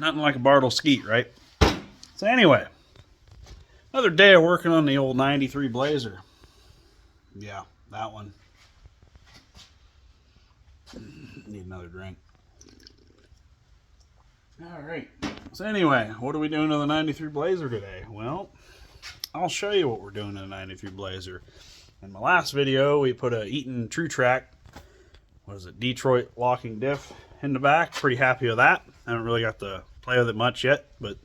Nothing like a Bartle skeet, right? So anyway, another day of working on the old 93 Blazer. Yeah, that one. Need another drink. Alright, so anyway, what are we doing to the 93 Blazer today? Well, I'll show you what we're doing to the 93 Blazer. In my last video, we put a Eaton True Track, what is it, Detroit locking diff in the back. Pretty happy with that. I haven't really got to play with it much yet, but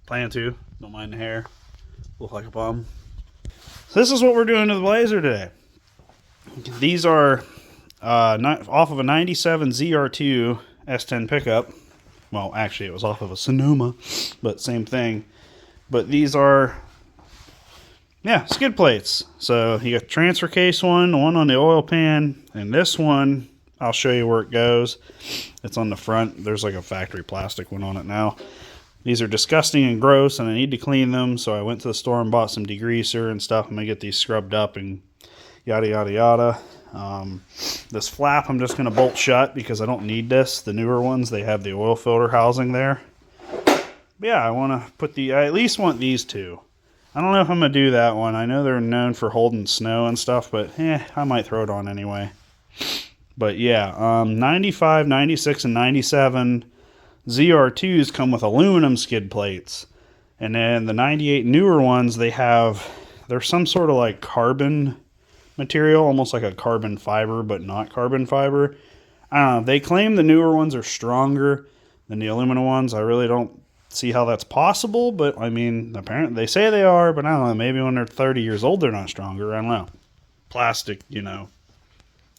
plan to. Don't mind the hair. Look like a bum. So this is what we're doing to the Blazer today. These are off of a 97 ZR2 S10 pickup. Well, actually, it was off of a Sonoma, but same thing. But these are, yeah, skid plates. So you got the transfer case one on the oil pan, and this one, I'll show you where it goes. It's on the front. There's like a factory plastic one on it now. These are disgusting and gross, and I need to clean them, so I went to the store and bought some degreaser and stuff. I'm going to get these scrubbed up and yada, yada, yada. This flap I'm just going to bolt shut because I don't need this. The newer ones, they have the oil filter housing there. But yeah, I want to put I at least want these two. I don't know if I'm going to do that one. I know they're known for holding snow and stuff, but I might throw it on anyway. But yeah, 95, 96, and 97 ZR2s come with aluminum skid plates. And then the 98 newer ones, they're some sort of like carbon material, almost like a carbon fiber, but not carbon fiber. I don't know. They claim the newer ones are stronger than the aluminum ones. I really don't see how that's possible, but I mean, apparently they say they are, but I don't know. Maybe when they're 30 years old, they're not stronger. I don't know. Plastic,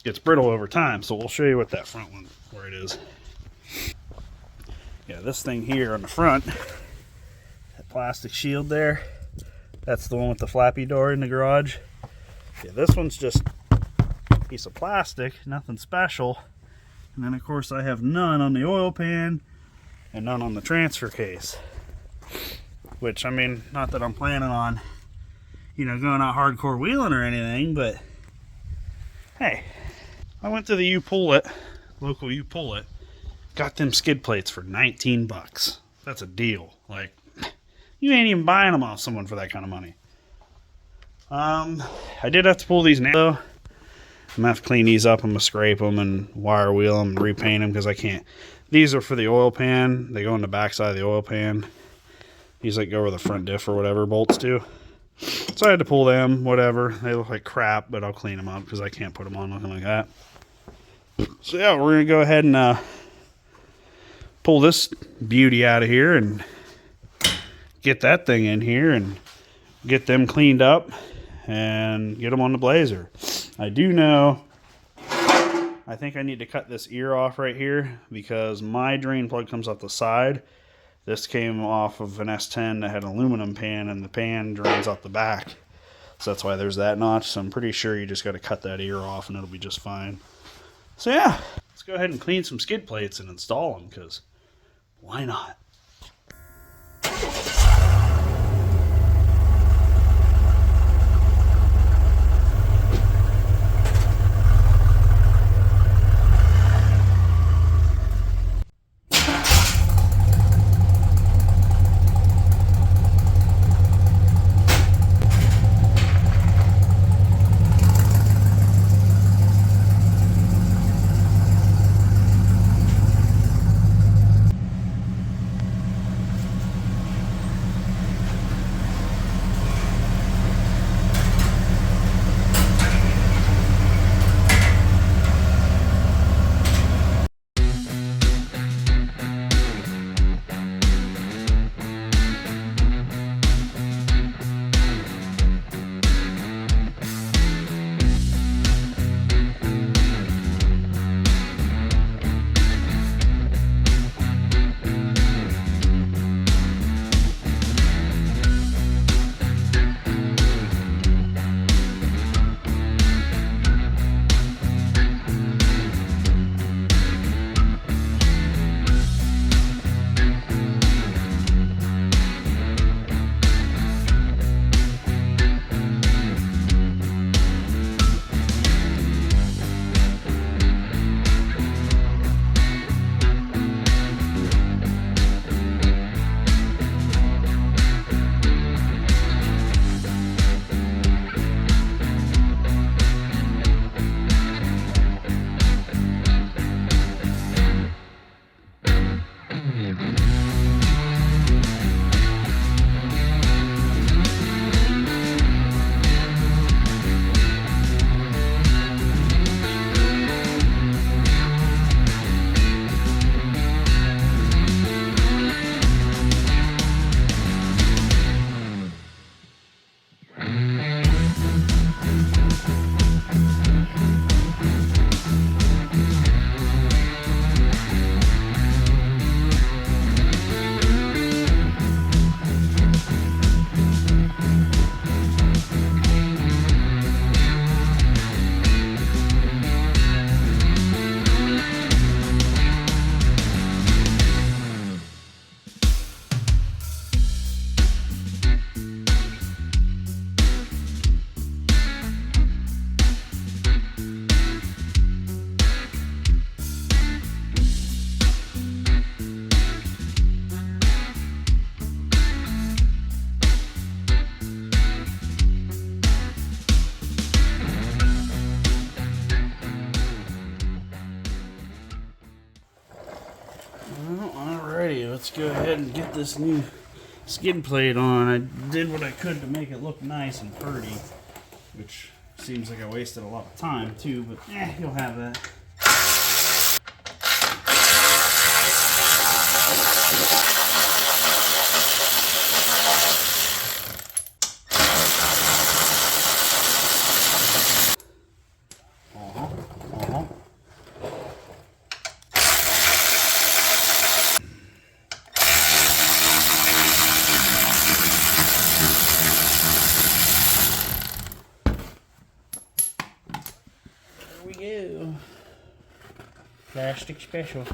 gets brittle over time, so we'll show you what that front one, where it is. Yeah, this thing here on the front, that plastic shield there, that's the one with the flappy door in the garage. Yeah, this one's just a piece of plastic, nothing special. And then of course I have none on the oil pan and none on the transfer case. Which, I mean, not that I'm planning on, going out hardcore wheeling or anything, but hey, I went to the local U-Pull-It, got them skid plates for 19 bucks. That's a deal. Like, you ain't even buying them off someone for that kind of money. I did have to pull these now, though. I'm gonna have to clean these up. I'm gonna scrape them and wire wheel them and repaint them because I can't. These are for the oil pan. They go in the back side of the oil pan. These like go where the front diff or whatever bolts do. So I had to pull them, whatever. They look like crap, but I'll clean them up because I can't put them on looking like that. So yeah, we're gonna go ahead and pull this beauty out of here and get that thing in here and get them cleaned up and get them on the Blazer. I do know, I think I need to cut this ear off right here because my drain plug comes off the side. This came off of an S10 that had an aluminum pan, and the pan drains out the back. So that's why there's that notch. So I'm pretty sure you just got to cut that ear off and it'll be just fine. So yeah, let's go ahead and clean some skid plates and install them because why not? go ahead and get this new skid plate on. I did what I could to make it look nice and pretty, which seems like I wasted a lot of time too, but you'll have that. Go. Plastic special.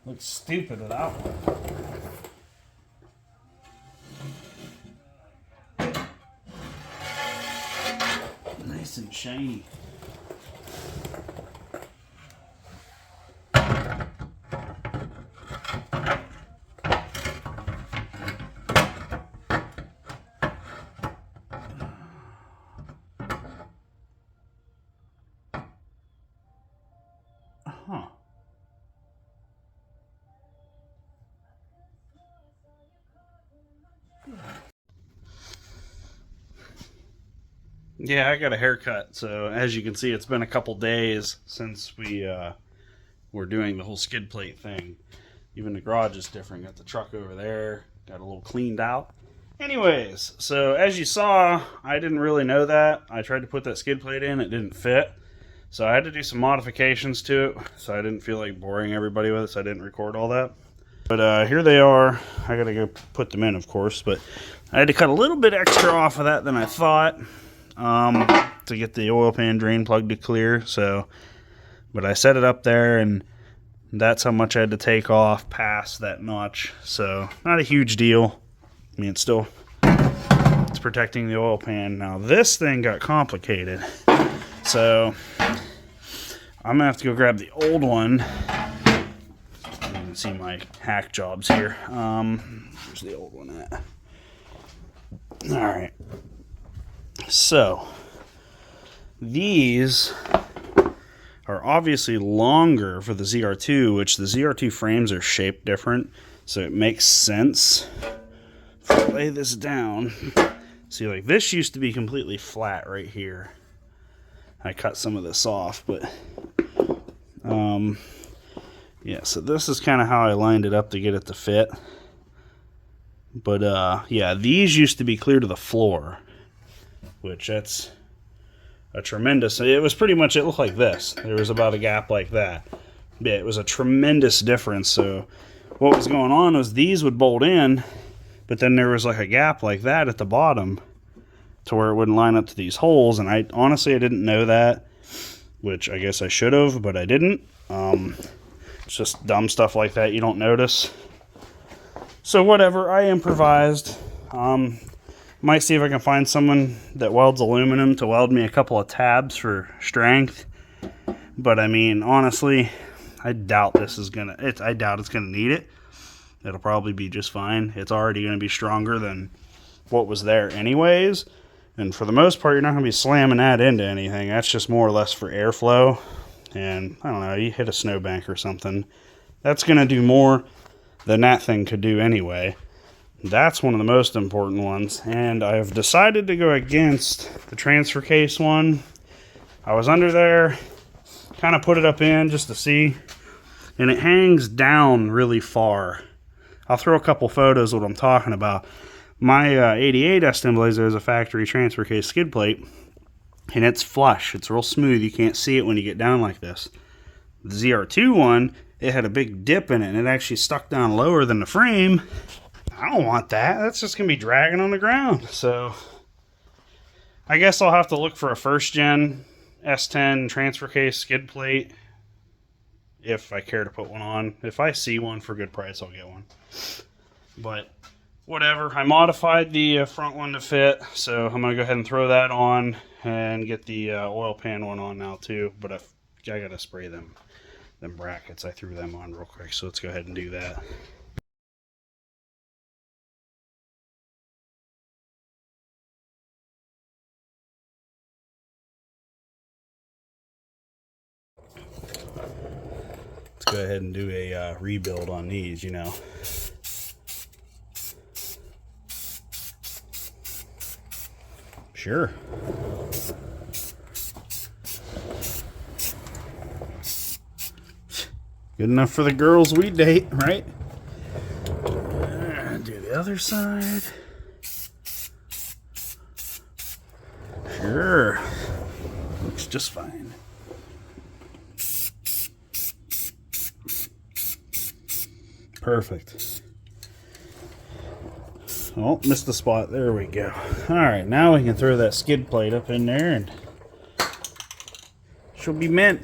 Looks stupid without one. Nice and shiny. Huh. Yeah, I got a haircut, so as you can see, it's been a couple days since we were doing the whole skid plate thing. Even the garage is different. Got the truck over there, got a little cleaned out. Anyways, so as you saw, I didn't really know that. I tried to put that skid plate in, it didn't fit. So I had to do some modifications to it, so I didn't feel like boring everybody with it, so I didn't record all that. But here they are. I gotta go put them in, of course, but I had to cut a little bit extra off of that than I thought to get the oil pan drain plug to clear. So, but I set it up there, and that's how much I had to take off past that notch. So not a huge deal. I mean, it's protecting the oil pan. Now this thing got complicated. So I'm gonna have to go grab the old one. You can see my hack jobs here. Where's the old one at? All right. So these are obviously longer for the ZR2, which the ZR2 frames are shaped different, so it makes sense. If I lay this down, see, like this used to be completely flat right here. I cut some of this off, but yeah, so this is kind of how I lined it up to get it to fit. But yeah, these used to be clear to the floor, which that's a tremendous, it was pretty much, it looked like this. There was about a gap like that. Yeah, it was a tremendous difference. So what was going on was these would bolt in, but then there was like a gap like that at the bottom to where it wouldn't line up to these holes. And I honestly didn't know that, which I guess I should have, but I didn't. It's just dumb stuff like that you don't notice. So whatever, I improvised. Might see if I can find someone that welds aluminum to weld me a couple of tabs for strength. But I mean, honestly, I doubt this is gonna, I doubt it's gonna need it. It'll probably be just fine. It's already gonna be stronger than what was there anyways. And for the most part, you're not gonna be slamming that into anything. That's just more or less for airflow. And I don't know, you hit a snowbank or something, that's gonna do more than that thing could do anyway. That's one of the most important ones. And I've decided to go against the transfer case one. I was under there, kind of put it up in just to see, and it hangs down really far. I'll throw a couple photos of what I'm talking about. My 88 S10 Blazer is a factory transfer case skid plate, and it's flush. It's real smooth. You can't see it when you get down like this. The ZR2 one, it had a big dip in it, and it actually stuck down lower than the frame. I don't want that. That's just going to be dragging on the ground. So I guess I'll have to look for a first gen S10 transfer case skid plate if I care to put one on. If I see one for a good price, I'll get one. But whatever. I modified the front one to fit, so I'm going to go ahead and throw that on and get the oil pan one on now too. But I got to spray them brackets. I threw them on real quick, so let's go ahead and do that. go ahead and do a rebuild on these, you know. Sure. Good enough for the girls we date, right? Do the other side. Sure. Looks just fine. Perfect. Oh, missed the spot. There we go. Alright, now we can throw that skid plate up in there and she'll be mint.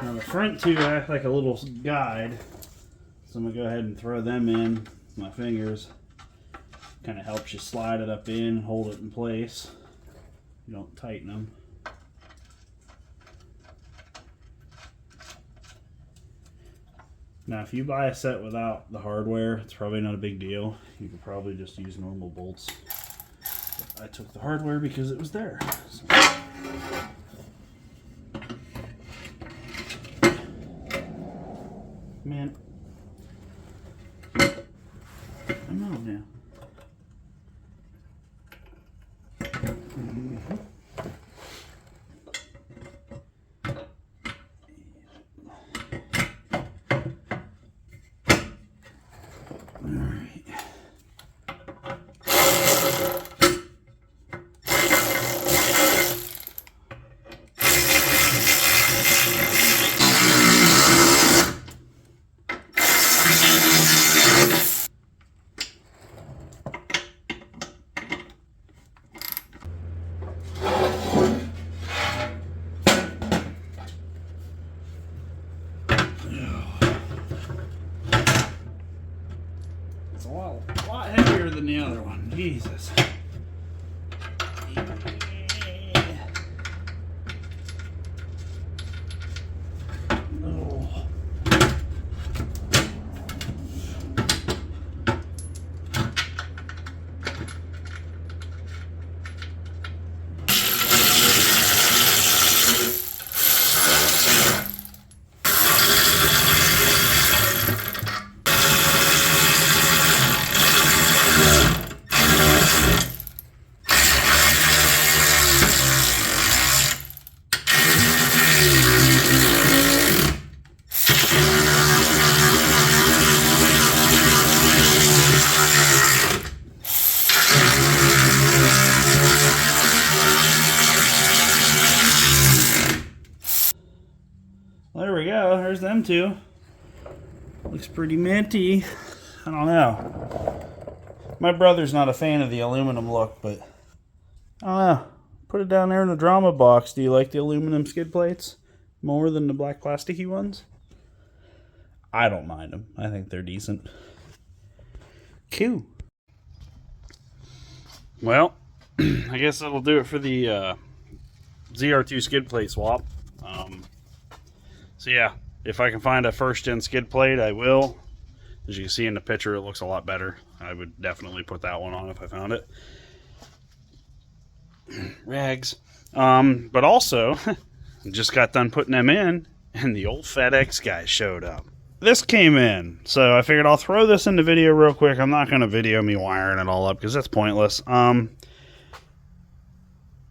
Now the front two act like a little guide, so I'm going to go ahead and throw them in with my fingers. Kind of helps you slide it up in, hold it in place. You don't tighten them. Now if you buy a set without the hardware, it's probably not a big deal. You could probably just use normal bolts. But I took the hardware because it was there. So. Man, come on now. All right. It's a lot heavier than the other one. Jesus. Oh. There we go. There's them two. Looks pretty minty. I don't know. My brother's not a fan of the aluminum look, but I don't know. Put it down there in the drama box. Do you like the aluminum skid plates more than the black plasticky ones? I don't mind them. I think they're decent. Cool. Well, I guess that'll do it for the ZR2 skid plate swap. So yeah, if I can find a first gen skid plate, I will. As you can see in the picture, it looks a lot better. I would definitely put that one on if I found it. Rags. But also, just got done putting them in, and the old FedEx guy showed up. This came in, so I figured I'll throw this in the video real quick. I'm not going to video me wiring it all up because that's pointless. I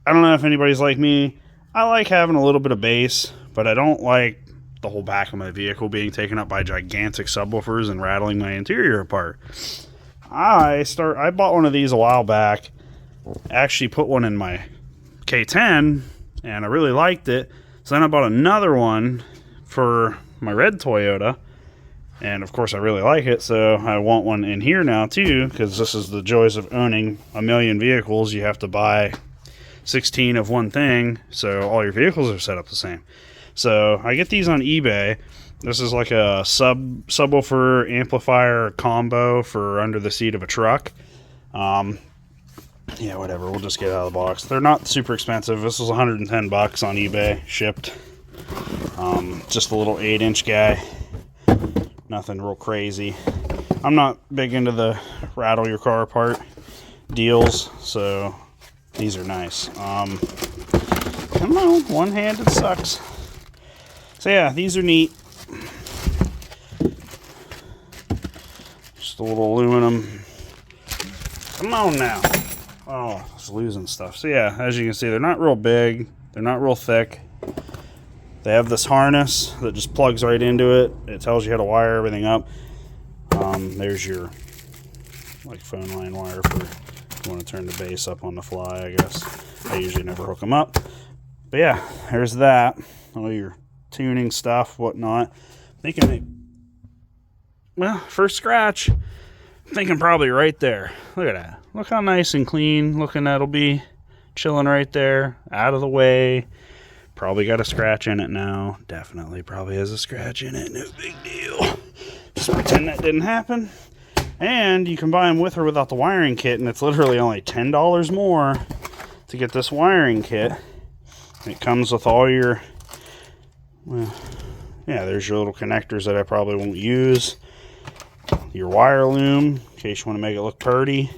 don't know if anybody's like me. I like having a little bit of bass, but I don't like the whole back of my vehicle being taken up by gigantic subwoofers and rattling my interior apart. I bought one of these a while back. Actually put one in my K10 and I really liked it. So then I bought another one for my red Toyota, and of course I really like it, so I want one in here now too, because this is the joys of owning a million vehicles. You have to buy 16 of one thing, so all your vehicles are set up the same. So I get these on eBay. This is like a subwoofer amplifier combo for under the seat of a truck. yeah, whatever. We'll just get it out of the box. They're not super expensive. This was 110 bucks on eBay, shipped. Just a little 8-inch guy. Nothing real crazy. I'm not big into the rattle your car apart deals, so these are nice. Come on, one-handed sucks. So yeah, these are neat. Just a little aluminum. Come on now. Oh, I was losing stuff. So yeah, as you can see, they're not real big. They're not real thick. They have this harness that just plugs right into it. It tells you how to wire everything up. There's your like phone line wire for if you want to turn the bass up on the fly, I guess. I usually never hook them up. But yeah, there's that. All your tuning stuff, whatnot. Well, first scratch, I'm thinking probably right there. Look at that. Look how nice and clean looking that'll be. Chilling right there, out of the way. Probably got a scratch in it now. Definitely probably has a scratch in it. No big deal. Just pretend that didn't happen. And you can buy them with or without the wiring kit, and it's literally only $10 more to get this wiring kit. It comes with all your, well, yeah, there's your little connectors that I probably won't use. Your wire loom, in case you want to make it look pretty.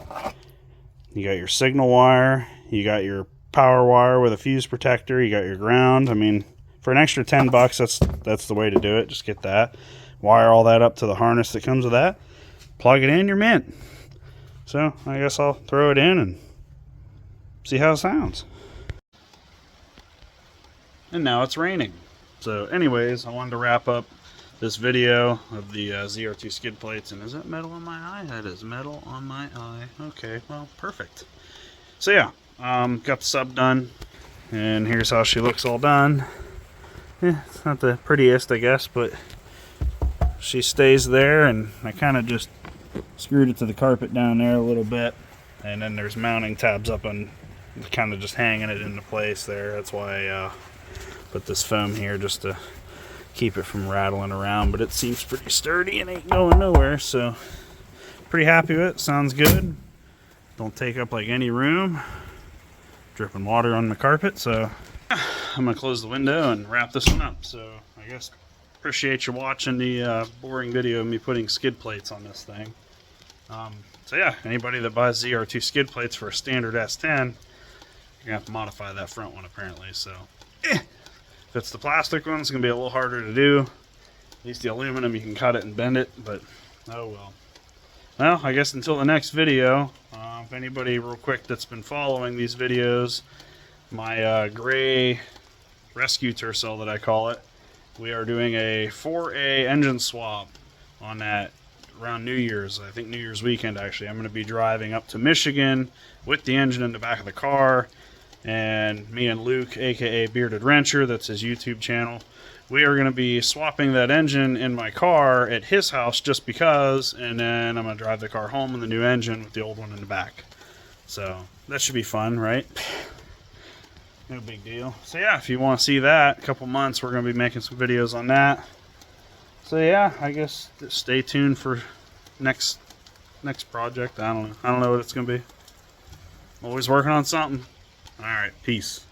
You got your signal wire. You got your power wire with a fuse protector. You got your ground. I mean, for an extra 10 bucks, that's the way to do it. Just get that. Wire all that up to the harness that comes with that. Plug it in, you're mint. So I guess I'll throw it in and see how it sounds. And now it's raining. So anyways, I wanted to wrap up this video of the ZR2 skid plates. And is that metal on my eye? That is metal on my eye. Okay, well, perfect. So yeah, got the sub done. And here's how she looks all done. Yeah, it's not the prettiest, I guess, but she stays there. And I kind of just screwed it to the carpet down there a little bit. And then there's mounting tabs up and kind of just hanging it into place there. That's why I put this foam here just to keep it from rattling around, but it seems pretty sturdy and ain't going nowhere, so pretty happy with it. Sounds good. Don't take up like any room. Dripping water on the carpet, so I'm gonna close the window and wrap this one up. So I guess appreciate you watching the boring video of me putting skid plates on this thing. So yeah, anybody that buys ZR2 skid plates for a standard S10, you're gonna have to modify that front one apparently. So if it's the plastic one, it's going to be a little harder to do. At least the aluminum, you can cut it and bend it, but oh well. Well, I guess until the next video, if anybody real quick that's been following these videos, my gray rescue tercel that I call it, we are doing a 4A engine swap on that around New Year's. I think New Year's weekend actually. I'm going to be driving up to Michigan with the engine in the back of the car. And me and Luke, aka Bearded Rancher, that's his YouTube channel, we are going to be swapping that engine in my car at his house just because, and then I'm going to drive the car home in the new engine with the old one in the back. So that should be fun, right? No big deal. So yeah, if you want to see that, a couple months we're going to be making some videos on that. So yeah, I guess stay tuned for next project. I don't know what it's going to be. Always working on something. All right, peace.